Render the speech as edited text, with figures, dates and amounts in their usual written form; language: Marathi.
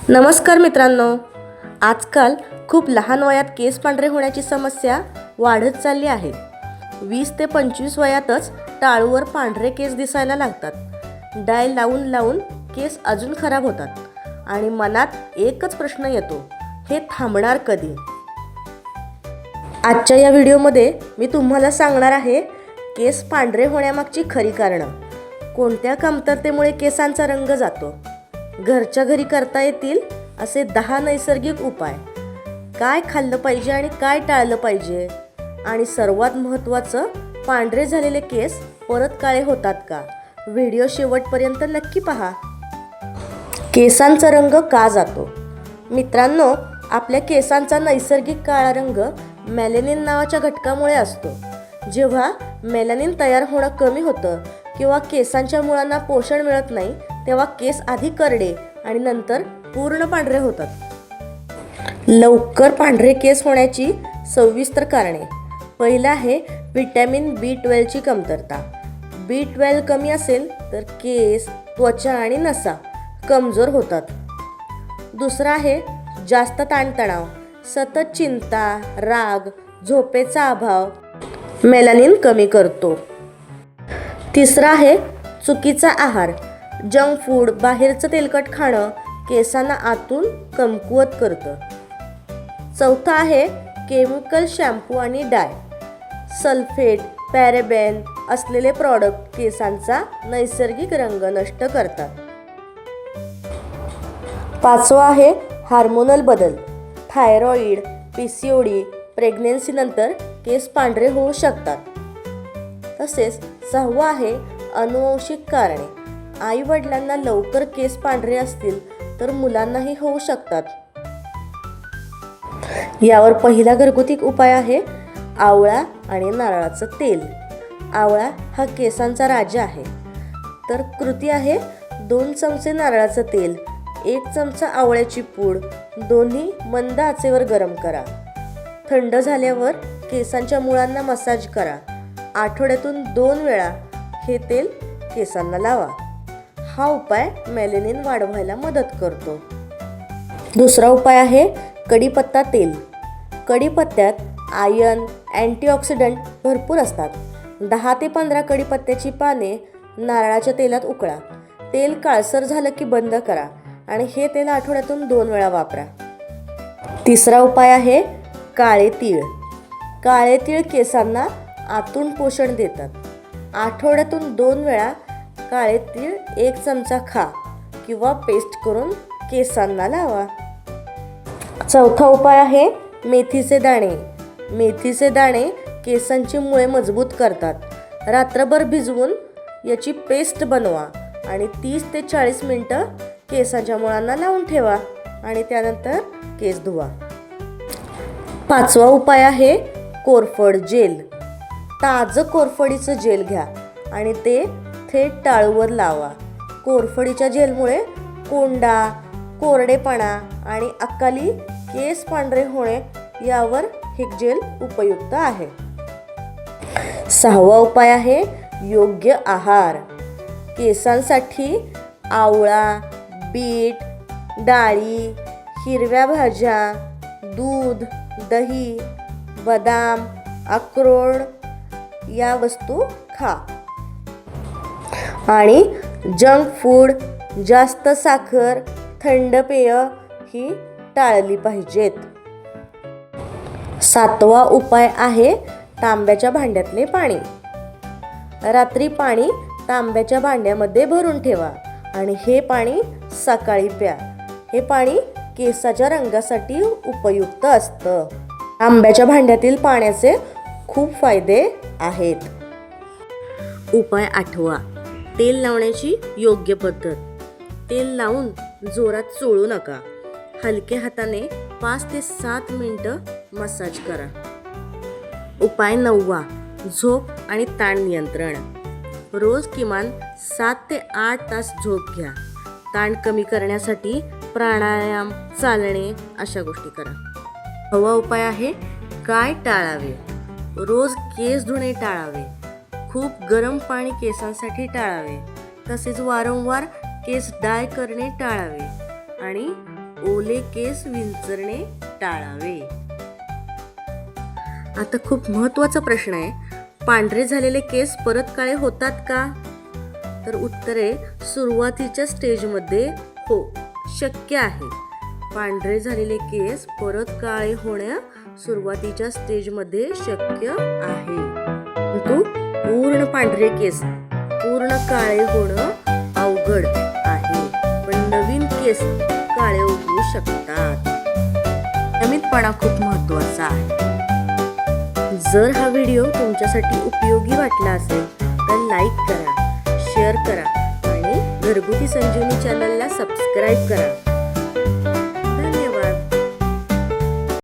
नमस्कार मित्रांनो, आजकाल खूप लहान वयात केस पांढरे होण्याची समस्या वाढत चालली आहे. 20 ते 25 वयातच टाळूवर पांढरे केस दिसायला लागतात. डाय लावून लावून केस अजून खराब होतात आणि मनात एकच प्रश्न येतो, हे थांबणार कधी? आजच्या या व्हिडिओमध्ये मी तुम्हाला सांगणार आहे केस पांढरे होण्यामागची खरी कारणं. कोणत्या कमतरतेमुळे केसांचा रंग जातो, घरच्या घरी करता येतील असे 10 नैसर्गिक उपाय, काय खाल्लं पाहिजे आणि काय टाळलं पाहिजे, आणि सर्वात महत्त्वाचं, पांढरे झालेले केस परत काळे होतात का? व्हिडिओ शेवटपर्यंत नक्की पहा. केसांचा रंग का जातो? मित्रांनो, आपल्या केसांचा नैसर्गिक काळा रंग मेलॅनिन नावाच्या घटकामुळे असतो. जेव्हा मेलॅनिन तयार होणं कमी होतं किंवा केसांच्या मुळांना पोषण मिळत नाही, तेव्हा केस आधी करडे आणि नंतर पूर्ण पांढरे होतात. लवकर पांढरे केस होण्याची सविस्तर कारणे. पहिलं आहे व्हिटॅमिन B12 ची कमतरता. B12 कमी असेल तर केस, त्वचा आणि नसा कमजोर होतात. दुसरं आहे जास्त ताणतणाव. सतत चिंता, राग, झोपेचा अभाव मेलॅनिन कमी करतो. तिसरं आहे चुकीचा आहार. जंक फूड, बाहेरचं तेलकट खाणं केसांना आतून कमकुवत करतं. चौथं आहे केमिकल शॅम्पू आणि डाय. सल्फेट, पॅरेबेन असलेले प्रॉडक्ट केसांचा नैसर्गिक रंग नष्ट करतात. पाचवं आहे हार्मोनल बदल. थायरॉईड, PCOD, प्रेग्नेन्सीनंतर केस पांढरे होऊ शकतात. तसेच सहावं आहे अनुवंशिक कारणे. आई वडिलांना लवकर केस पांढरे असतील तर मुलांनाही होऊ शकतात. यावर पहिला घरगुती उपाय आहे आवळा आणि नारळाचं तेल. आवळा हा केसांचा राजा आहे. तर कृती आहे 2 चमचे नारळाचं तेल, 1 चमचा आवळ्याची पूड, दोन्ही मंद आचेवर गरम करा. थंड झाल्यावर केसांच्या मुळांना मसाज करा. आठवड्यातून 2 वेळा हे तेल केसांना लावा. हा उपाय मेलॅनिन वाढवायला मदत करतो. दुसरा उपाय आहे कढीपत्ता तेल. कढीपत्त्यात आयर्न, अँटीऑक्सिडंट भरपूर असतात. 10 ते 15 कढीपत्त्याची पाने नारळाच्या तेलात उकळा. तेल काळसर झालं की बंद करा आणि हे तेल आठवड्यातून 2 वेळा वापरा. तिसरा उपाय आहे काळे तीळ. काळे तीळ केसांना आतून पोषण देतात. आठवड्यातून 2 वेळा काळे तीळ 1 चमचा खा किंवा पेस्ट करून केसांना लावा. चौथा उपाय आहे मेथीचे दाणे. मेथीचे दाणे केसांची मुळे मजबूत करतात. रात्रभर भिजवून याची पेस्ट बनवा आणि 30 ते 40 मिनिटं केसांच्या मुळांना लावून ठेवा आणि त्यानंतर केस धुवा. पाचवा उपाय आहे कोरफड जेल. ताजं कोरफडीचं जेल घ्या आणि ते थेट टाळूवर लावा. कोरफडीच्या जेलमुळे कोंडा, कोरडेपणा आणि अकाली केस पांढरे होणे यावर हे जेल उपयुक्त आहे. सहावा उपाय आहे योग्य आहार. केसांसाठी आवळा, बीट, डाळी, हिरव्या भाज्या, दूध, दही, बदाम, अक्रोड या वस्तू खा. आणि जंक फूड, जास्त साखर, थंड पेय ही टाळली पाहिजेत. सातवा उपाय आहे तांब्याच्या भांड्यातले पाणी. रात्री पाणी तांब्याच्या भांड्यामध्ये भरून ठेवा आणि हे पाणी सकाळी प्या. हे पाणी केसाच्या रंगासाठी उपयुक्त असतं. तांब्याच्या भांड्यातील पाण्याचे खूप फायदे आहेत. उपाय 8वा तेल लावण्याची योग्य पद्धत. तेल लावून जोरात चोळू नका. हलक्या हाताने 5 ते 7 मिनिटं मसाज करा. उपाय 9वा झोप आणि ताण नियंत्रण. रोज किमान 7 ते 8 तास झोप घ्या. ताण कमी करण्यासाठी प्राणायाम, चालणे अशा गोष्टी करा. 9वा उपाय आहे काय टाळावे. रोज केस धुणे टाळावे. खूप गरम पाणी केसांसाठी टाळावे. तसेच वारंवार केस डाय करणे टाळावे आणि ओले केस विंचरणे टाळावे. आता खूप महत्त्वाचा प्रश्न आहे, पांढरे झालेले केस परत काळे होतात का? तर उत्तर आहे सुरुवातीच्या स्टेजमध्ये हो, शक्य आहे. पांढरे झालेले केस परत काळे होण्या सुरुवातीच्या स्टेजमध्ये शक्य आहे. परंतु पूर्ण पांढरे केस पूर्ण काळे होणं अवघड आहे. पण नवीन केस काळे उगवू शकतात. नियमितपणा खूप महत्त्वाचा आहे. जर हा व्हिडिओ तुमच्यासाठी उपयोगी वाटला असेल तर लाईक करा, शेअर करा आणि घरगुती संजीवनी चॅनलला सबस्क्राईब करा.